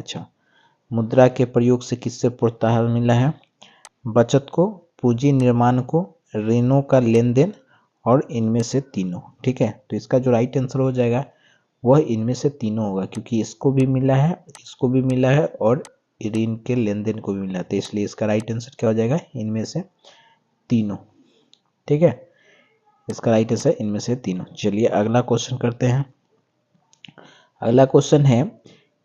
अच्छा, मुद्रा के प्रयोग से किससे प्रोत्साहन मिला है? बचत को, पूंजी निर्माण को, ऋणों का लेन देन और इनमें से तीनों। ठीक है, तो इसका जो राइट आंसर हो जाएगा वह इनमें से तीनों होगा, क्योंकि इसको भी मिला है, इसको भी मिला है और ऋण के लेन देन को भी मिला है, इसलिए इसका राइट आंसर क्या हो जाएगा? इनमें से तीनों। ठीक है, इसका राइट आंसर इनमें से तीनों। चलिए अगला क्वेश्चन करते हैं। अगला क्वेश्चन है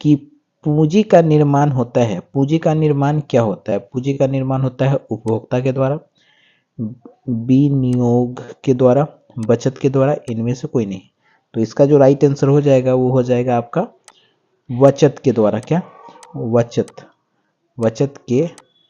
कि पूंजी का निर्माण होता है, पूंजी का निर्माण क्या होता है? पूंजी का निर्माण होता है उपभोक्ता के द्वारा, विनियोग के द्वारा, बचत के द्वारा, इनमें से कोई नहीं। तो इसका जो राइट आंसर हो जाएगा वो हो जाएगा आपका बचत के द्वारा। क्या? बचत के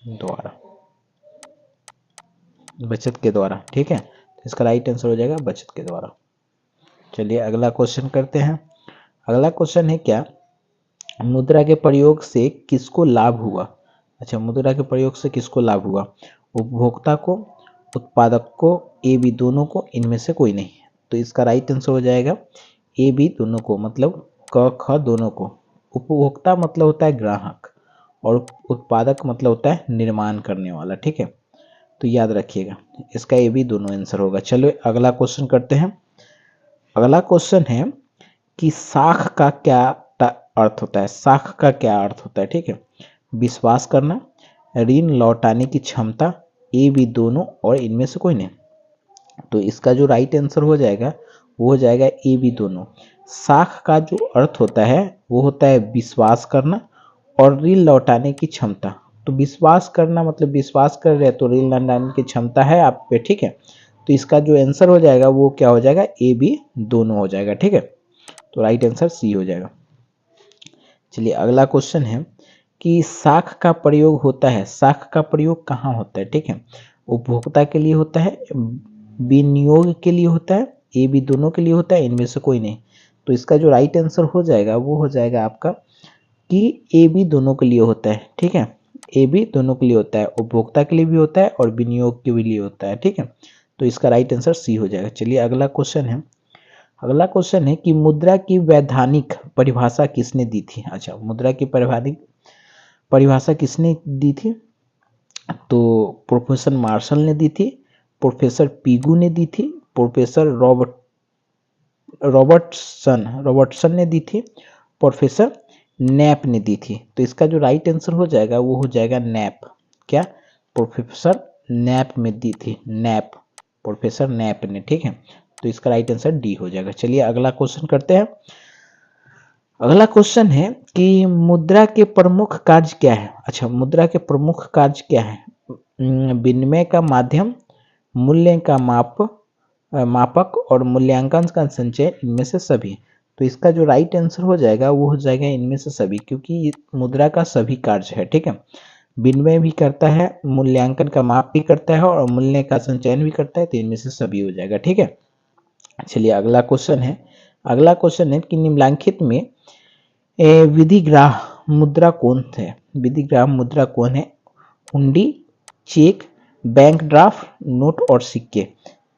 द्वारा, बचत के द्वारा। ठीक है, तो इसका राइट आंसर हो जाएगा बचत के द्वारा। चलिए अगला क्वेश्चन करते हैं। अगला क्वेश्चन है क्या? मुद्रा के प्रयोग से किसको लाभ हुआ? अच्छा, मुद्रा के प्रयोग से किसको लाभ हुआ? उपभोक्ता को, उत्पादक को, ए बी दोनों को, इनमें से कोई नहीं। तो इसका राइट आंसर हो जाएगा ए बी दोनों को, मतलब क ख दोनों को। उपभोक्ता मतलब होता है ग्राहक और उत्पादक मतलब होता है निर्माण करने वाला। ठीक है, तो याद रखिएगा इसका ए बी दोनों आंसर होगा। चलो अगला क्वेश्चन करते हैं। अगला क्वेश्चन है कि साख का क्या अर्थ होता है? साख का क्या अर्थ होता है? ठीक है, विश्वास करना, ऋण लौटाने की क्षमता, ए बी दोनों और इनमें से कोई नहीं। तो इसका जो राइट आंसर हो जाएगा वो हो जाएगा ए बी दोनों। साख का जो अर्थ होता है वो होता है विश्वास करना और ऋण लौटाने की क्षमता। तो विश्वास करना मतलब विश्वास कर रहे हैं तो ऋण लौटाने की क्षमता है आप पे। ठीक है, तो इसका जो आंसर हो जाएगा वो क्या हो जाएगा? ए बी दोनों हो जाएगा। ठीक है, तो राइट आंसर सी हो जाएगा। चलिए अगला क्वेश्चन है कि साख का प्रयोग होता है, साख का प्रयोग कहाँ होता है? ठीक है, उपभोक्ता के लिए होता है, विनियोग के लिए होता है, ए बी दोनों के लिए होता है, इनमें से कोई नहीं। तो इसका जो राइट आंसर हो जाएगा वो हो जाएगा आपका कि ए बी दोनों के लिए होता है। ठीक है, ए बी दोनों के लिए होता है, उपभोक्ता के लिए भी होता है और विनियोग के भी लिए होता है। ठीक है, तो इसका राइट आंसर सी हो जाएगा। चलिए अगला क्वेश्चन है। अगला क्वेश्चन है कि मुद्रा की वैधानिक परिभाषा किसने दी थी? अच्छा, मुद्रा की वैधानिक परिभाषा किसने दी थी? तो प्रोफेसर मार्शल ने दी थी, प्रोफेसर पीगू ने दी थी, प्रोफेसर रॉबर्टसन ने दी थी, प्रोफेसर नैप ने दी थी। तो इसका जो राइट आंसर हो जाएगा वो हो जाएगा नैप। क्या? प्रोफेसर नैप में दी थी, नैप, प्रोफेसर नैप ने। ठीक है, तो इसका राइट आंसर डी हो जाएगा। चलिए अगला क्वेश्चन करते हैं। अगला क्वेश्चन है कि मुद्रा के प्रमुख कार्य क्या है? अच्छा, मुद्रा के प्रमुख कार्य क्या है? विनिमय का माध्यम, मूल्य का मापक और मूल्यांकन का संचय, इनमें से सभी। तो इसका जो राइट आंसर हो जाएगा वो हो जाएगा इनमें से सभी, क्योंकि मुद्रा का सभी कार्य है। ठीक है, विनिमय भी करता है, मूल्यांकन का माप भी करता है और मूल्य का संचयन भी करता है, तो इनमें से सभी हो जाएगा। ठीक है, चलिए अगला क्वेश्चन है। अगला क्वेश्चन है कि निम्नलिखित में विधिग्राह मुद्रा कौन है? विधिग्राह मुद्रा कौन है? हुंडी, चेक, बैंक ड्राफ्ट, नोट और सिक्के।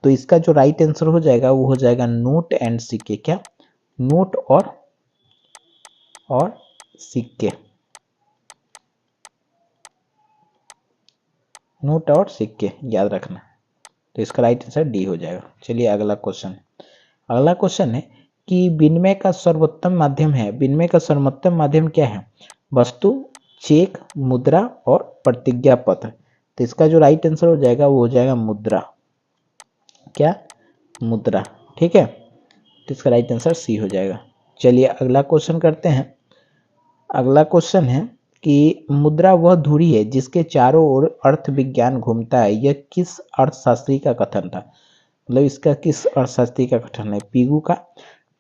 तो इसका जो राइट आंसर हो जाएगा वो हो जाएगा नोट एंड सिक्के। क्या? नोट और सिक्के, नोट और सिक्के याद रखना। तो इसका राइट आंसर डी हो जाएगा। चलिए अगला क्वेश्चन। अगला क्वेश्चन है कि विनिमय का सर्वोत्तम माध्यम है, विनिमय का सर्वोत्तम माध्यम क्या है? वस्तु, चेक, मुद्रा और प्रतिज्ञा पत्र। तो इसका जो राइट आंसर हो जाएगा वो हो जाएगा मुद्रा। क्या? मुद्रा। ठीक है, तो इसका राइट आंसर सी हो जाएगा। चलिए अगला क्वेश्चन करते हैं। अगला क्वेश्चन है कि मुद्रा वह धुरी है जिसके चारों ओर अर्थ विज्ञान घूमता है, यह किस अर्थशास्त्री का कथन था? मतलब इसका किस अर्थशास्त्री का कथन है? पीगू का,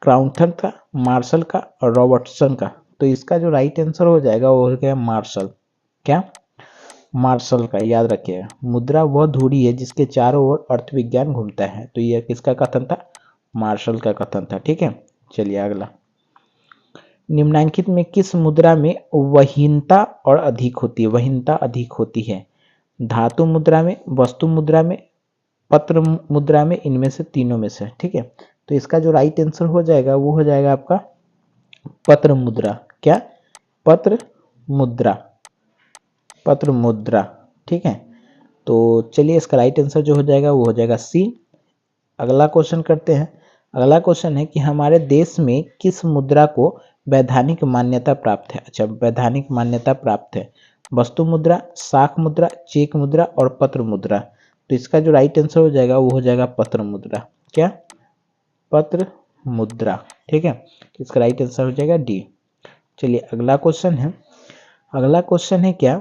क्राउथन का, मार्शल का और रॉबर्टसन का। तो इसका जो राइट आंसर हो जाएगा वो हो गया मार्शल। क्या? मार्शल का, याद रखिएगा। मुद्रा वह धुरी है जिसके चारों ओर अर्थ विज्ञान घूमता है, तो यह किसका कथन था? मार्शल का कथन था। ठीक है, चलिए अगला। निम्नलिखित में किस मुद्रा में वहीनता और अधिक होती है? वहीनता अधिक होती है। धातु मुद्रा में, वस्तु मुद्रा में, पत्र मुद्रा में, इनमें से तीनों में से। ठीक है, तो इसका जो राइट आंसर हो जाएगा वो हो जाएगा आपका पत्र मुद्रा। क्या? पत्र मुद्रा, पत्र मुद्रा। ठीक है, तो चलिए इसका राइट आंसर जो हो जाएगा वो हो जाएगा सी। अगला क्वेश्चन करते हैं। अगला क्वेश्चन है कि हमारे देश में किस मुद्रा को वैधानिक मान्यता प्राप्त है। अच्छा, वैधानिक मान्यता प्राप्त है वस्तु मुद्रा, शाख मुद्रा, चेक मुद्रा और पत्र मुद्रा। तो इसका जो राइट आंसर हो जाएगा वो हो जाएगा पत्र मुद्रा। क्या? पत्र मुद्रा। ठीक है, इसका राइट आंसर हो जाएगा डी। चलिए अगला क्वेश्चन है। अगला क्वेश्चन है क्या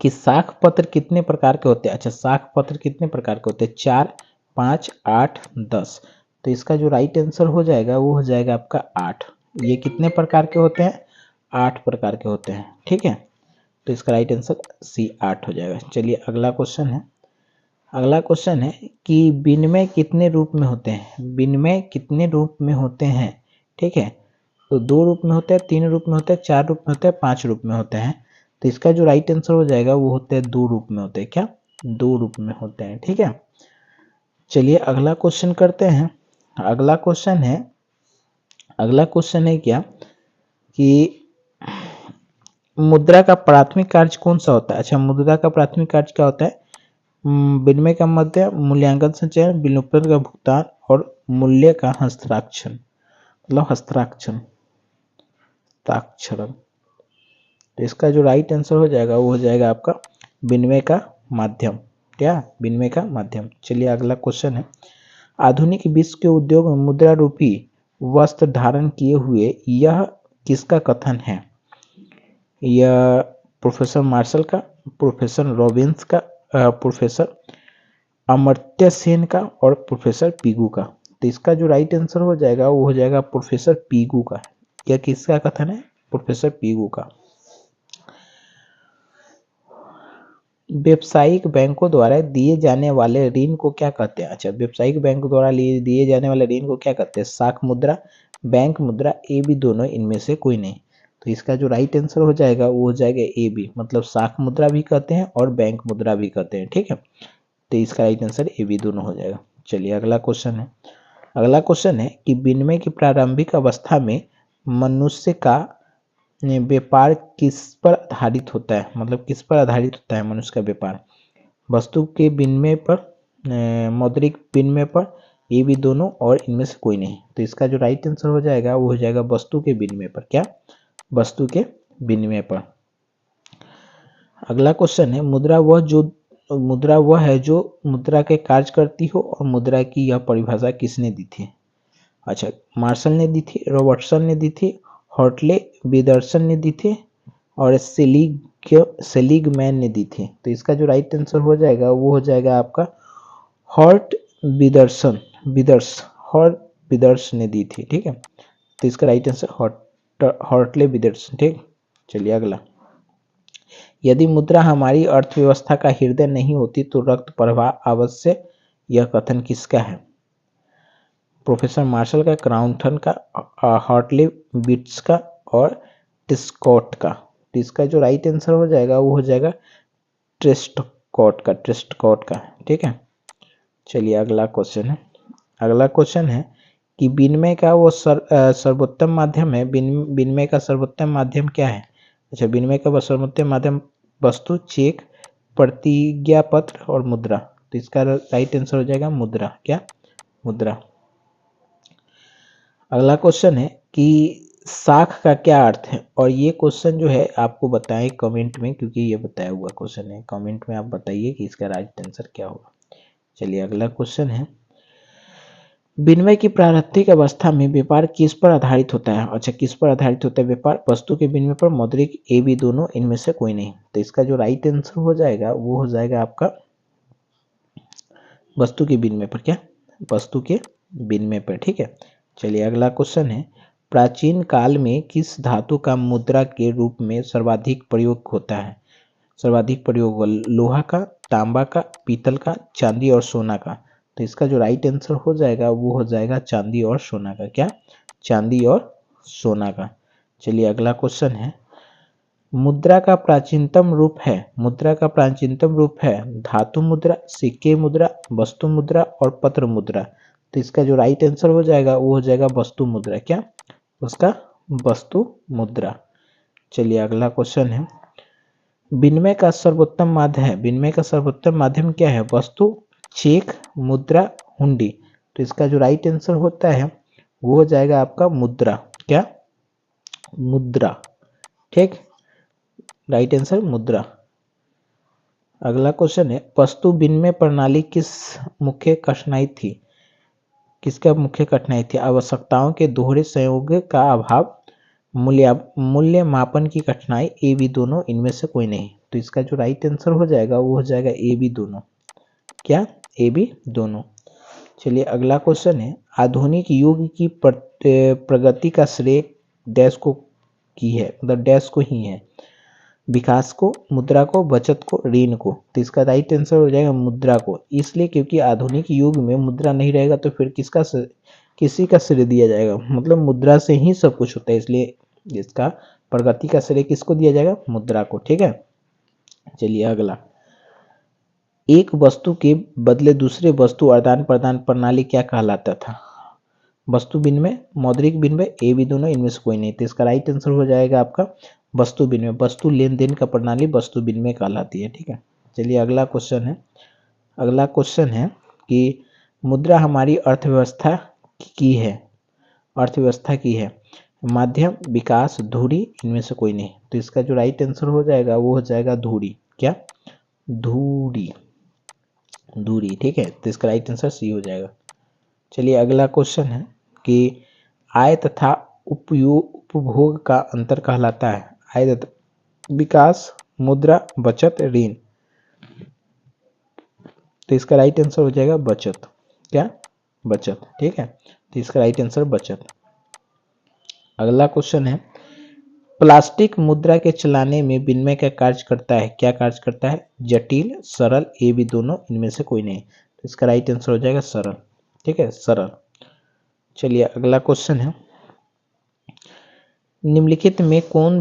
कि शाख पत्र कितने प्रकार के होते हैं। अच्छा, शाख पत्र कितने प्रकार के होते हैं? 4, 5, 8, 10। तो इसका जो राइट आंसर हो जाएगा वो हो जाएगा आपका 8। ये कितने प्रकार के होते हैं? 8 प्रकार के होते हैं। ठीक है, तो इसका राइट आंसर सी 8 हो जाएगा। चलिए अगला क्वेश्चन है। अगला क्वेश्चन है कि विनिमय कितने रूप में होते हैं। विनिमय कितने रूप में होते हैं? ठीक है, तो 2 रूप में होते हैं, 3 रूप में होते हैं, 4 रूप में होते हैं, 5 रूप में होते हैं। तो इसका जो राइट आंसर हो जाएगा वो होते हैं 2 रूप में होते हैं। क्या? 2 रूप में होते हैं। ठीक है, चलिए अगला क्वेश्चन करते हैं। अगला क्वेश्चन है, अगला क्वेश्चन है क्या कि मुद्रा का प्राथमिक कार्य कौन सा होता है। अच्छा, मुद्रा का प्राथमिक कार्य क्या होता है? विनिमय का मध्य, मूल्यांकन संचयन, विलोपन का भुगतान और मूल्य का हस्ताक्षर, मतलब हस्ताक्षर, हस्ताक्षर। तो इसका जो राइट आंसर हो जाएगा वो हो जाएगा आपका विनिमय का माध्यम। क्या? विनिमय का माध्यम। चलिए अगला क्वेश्चन है। आधुनिक विश्व के उद्योग में मुद्रा रूपी वस्त्र धारण किए हुए यह किसका कथन है? यह प्रोफेसर मार्शल का, प्रोफेसर रॉबिन्स का, प्रोफेसर अमर्त्य सेन का और प्रोफेसर पीगू का। तो इसका जो राइट आंसर हो जाएगा वो हो जाएगा प्रोफेसर पीगू का। यह किसका कथन है? प्रोफेसर पीगू का। व्यावसायिक बैंकों द्वारा दिए जाने वाले ऋण को क्या कहते हैं? अच्छा, व्यावसायिक बैंक द्वारा दिए जाने वाले ऋण को क्या कहते हैं? शाख मुद्रा, बैंक मुद्रा, ए बी दोनों, इनमें से कोई नहीं। तो इसका जो राइट आंसर हो जाएगा वो हो जाएगा ए बी, मतलब शाख मुद्रा भी कहते हैं और बैंक मुद्रा भी कहते हैं। ठीक है, तो इसका राइट आंसर ए बी दोनों हो जाएगा। चलिए अगला क्वेश्चन है। अगला क्वेश्चन है कि विनिमय की प्रारंभिक अवस्था में मनुष्य का व्यापार किस पर आधारित होता है, मतलब किस पर आधारित होता है मनुष्य का व्यापार? वस्तु के विनिमय पर, मौद्रिक विनिमय पर, ये भी दोनों और इनमें से कोई नहीं। तो इसका जो राइट आंसर हो जाएगा वो हो जाएगा वस्तु के विनिमय पर। क्या? वस्तु के विनिमय पर। अगला क्वेश्चन है, मुद्रा वह है जो मुद्रा के कार्य करती हो और मुद्रा की यह परिभाषा किसने दी थी? अच्छा, मार्शल ने दी थी, रॉबर्टसन ने दी थी, हॉर्टले विदर्सन ने दी थी और सेलिगमैन ने दी थी। तो इसका जो राइट आंसर हो जाएगा वो हो जाएगा आपका हॉर्ट विदर्स ने दी थी। ठीक है, तो इसका राइट आंसर हॉर्टले विदर्सन। ठीक, चलिए अगला। यदि मुद्रा हमारी अर्थव्यवस्था का हृदय नहीं होती तो रक्त प्रवाह आवश्यक, यह कथन किसका है? प्रोफेसर मार्शल का, क्राउनथन का, हॉर्टले विट्स का और टेस्कॉट का। तो इसका जो राइट आंसर हो जाएगा वो हो जाएगा ट्रेस्टकॉट का। ठीक है, चलिए अगला क्वेश्चन है। अगला क्वेश्चन है कि विनिमय का वो सर्वोत्तम माध्यम है। विनिमय का सर्वोत्तम माध्यम क्या है? अच्छा, विनिमय का सर्वोत्तम माध्यम वस्तु, चेक, प्रतिज्ञा पत्र और मुद्रा। तो इसका राइट आंसर हो जाएगा मुद्रा। क्या? मुद्रा। अगला क्वेश्चन है कि शाख का क्या अर्थ है? और ये क्वेश्चन जो है आपको बताएं कमेंट में, क्योंकि ये बताया हुआ क्वेश्चन है। कमेंट में आप बताइए कि इसका राइट आंसर क्या होगा। चलिए अगला क्वेश्चन है, विनिमय की प्रारंभिक अवस्था में व्यापार किस पर आधारित होता है? अच्छा, किस पर आधारित होता है व्यापार? वस्तु के विनिमय पर, मौद्रिक, ए बी दोनों, इनमें से कोई नहीं। तो इसका जो राइट आंसर हो जाएगा वो हो जाएगा आपका वस्तु के विनिमय पर। क्या? वस्तु के विनिमय पर। ठीक है, चलिए अगला क्वेश्चन है, प्राचीन काल में किस धातु का मुद्रा के रूप में सर्वाधिक प्रयोग होता है? सर्वाधिक प्रयोग लोहा का, तांबा का, पीतल का, चांदी और सोना का। तो इसका जो राइट आंसर हो जाएगा वो हो जाएगा चांदी और सोना का। क्या? चांदी और सोना का। चलिए अगला क्वेश्चन है, मुद्रा का प्राचीनतम रूप है, मुद्रा का प्राचीनतम रूप है धातु मुद्रा, सिक्के मुद्रा, वस्तु मुद्रा और पत्र मुद्रा। तो इसका जो राइट आंसर हो जाएगा वो हो जाएगा वस्तु मुद्रा। क्या? उसका वस्तु मुद्रा। चलिए अगला क्वेश्चन है, विनिमय का सर्वोत्तम माध्यम है, विनिमय का सर्वोत्तम माध्यम क्या है? वस्तु, चेक, मुद्रा, हुंडी। तो इसका जो राइट आंसर होता है वो हो जाएगा आपका मुद्रा। क्या? मुद्रा। ठीक, राइट आंसर मुद्रा। अगला क्वेश्चन है, वस्तु विनिमय प्रणाली किस मुख्य कठिनाई थी? किसका मुख्य कठिनाई थी? आवश्यकताओं के दोहरे संयोग का अभाव, मूल्य मापन की कठिनाई, ए बी दोनों, इनमें से कोई नहीं। तो इसका जो राइट आंसर हो जाएगा वो हो जाएगा ए बी दोनों। क्या? ए बी दोनों। चलिए अगला क्वेश्चन है, आधुनिक युग की प्रगति का श्रेय डैश को की है, मतलब डैश को ही है? विकास को, मुद्रा को, बचत को, ऋण को। तो इसका राइट आंसर हो जाएगा मुद्रा को, इसलिए क्योंकि आधुनिक युग में मुद्रा नहीं रहेगा तो फिर किसी का श्रेय दिया जाएगा, मतलब मुद्रा से ही सब कुछ होता है, इसलिए इसका प्रगति का श्रेय किसको दिया जाएगा? मुद्रा को। ठीक है, चलिए अगला, एक वस्तु के बदले दूसरे वस्तु आदान प्रदान प्रणाली क्या कहलाता था? वस्तु विनिमय, मौद्रिक विनिमय, ए बी दोनों, इनमें से कोई नहीं। तो इसका राइट आंसर हो जाएगा आपका वस्तु विनिमय। वस्तु लेन देन का प्रणाली वस्तु विनिमय कहलाती है। ठीक है, चलिए अगला क्वेश्चन है, अगला क्वेश्चन है कि मुद्रा हमारी अर्थव्यवस्था की है, अर्थव्यवस्था की है, माध्यम, विकास, धुरी, इनमें से कोई नहीं। तो इसका जो राइट आंसर हो जाएगा वो हो जाएगा धुरी। क्या? धुरी, धुरी। ठीक है, तो इसका राइट आंसर सी हो जाएगा। चलिए अगला क्वेश्चन है कि आय तथा उपभोग का अंतर कहलाता है? आय तथा विकास, मुद्रा, बचत, ऋण। तो इसका राइट आंसर हो जाएगा बचत। क्या? बचत। ठीक है, तो इसका राइट आंसर बचत। अगला क्वेश्चन है, प्लास्टिक मुद्रा के चलाने में विनिमय का कार्य करता है? क्या कार्य करता है? जटिल, सरल, ए बी दोनों, इनमें से कोई नहीं। तो इसका राइट आंसर हो जाएगा सरल। ठीक है, सरल। चलिए अगला क्वेश्चन है, निम्नलिखित में कौन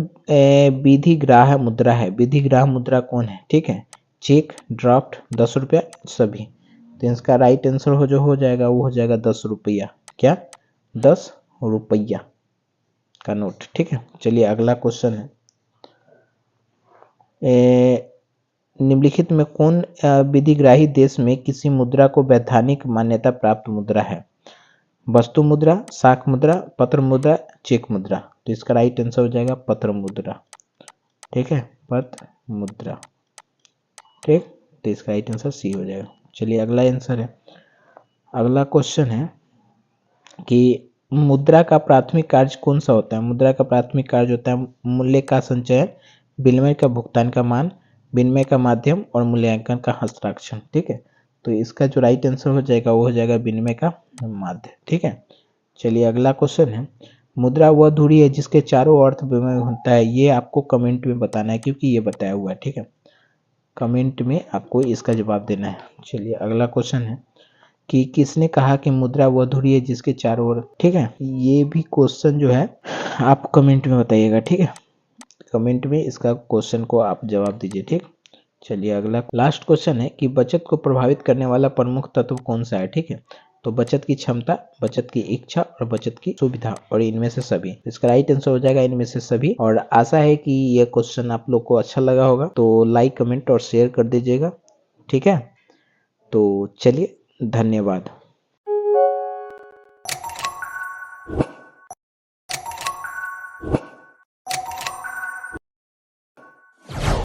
विधिग्राह्य मुद्रा है? विधिग्राह्य मुद्रा कौन है? ठीक है, चेक, ड्राफ्ट, 10 रुपया, सभी। तो इसका राइट आंसर हो जाएगा वो हो जाएगा 10 रुपया। क्या? 10 रुपया का नोट। ठीक है, चलिए अगला क्वेश्चन है, निम्नलिखित में कौन विधिग्राही देश में किसी मुद्रा को वैधानिक मान्यता प्राप्त मुद्रा है? वस्तु मुद्रा, शाख मुद्रा, पत्र मुद्रा, चेक मुद्रा। तो इसका राइट आंसर हो जाएगा पत्र मुद्रा। ठीक है, पत्र मुद्रा। ठीक, तो इसका राइट आंसर सी हो जाएगा। चलिए अगला आंसर है, अगला क्वेश्चन है कि मुद्रा का प्राथमिक कार्य कौन सा होता है? मुद्रा का प्राथमिक कार्य होता है मूल्य का संचयन, विनिमय का भुगतान का मान, विनिमय का माध्यम और मूल्यांकन का हस्ताक्षर। ठीक है, तो इसका जो राइट आंसर हो जाएगा वो हो जाएगा विनिमय का माध्यम। ठीक है, चलिए अगला क्वेश्चन है, मुद्रा वह धुरी है जिसके चारों ओर विनिमय होता है? ये आपको कमेंट में बताना है क्योंकि ये बताया हुआ है। ठीक है, कमेंट में आपको इसका जवाब देना है। चलिए अगला क्वेश्चन है कि किसने कहा कि मुद्रा वह धुरी है जिसके चारों ओर? ठीक है, ये भी क्वेश्चन जो है आप कमेंट में बताइएगा। ठीक है, कमेंट में इसका क्वेश्चन को आप जवाब दीजिए। ठीक, चलिए अगला लास्ट क्वेश्चन है कि बचत को प्रभावित करने वाला प्रमुख तत्व कौन सा है? ठीक है, तो बचत की क्षमता, बचत की इच्छा और बचत की सुविधा, और इनमें से सभी। इसका राइट आंसर हो जाएगा इनमें से सभी। और आशा है कि यह क्वेश्चन आप लोग को अच्छा लगा होगा, तो लाइक, कमेंट और शेयर कर दीजिएगा। ठीक है, तो चलिए धन्यवाद।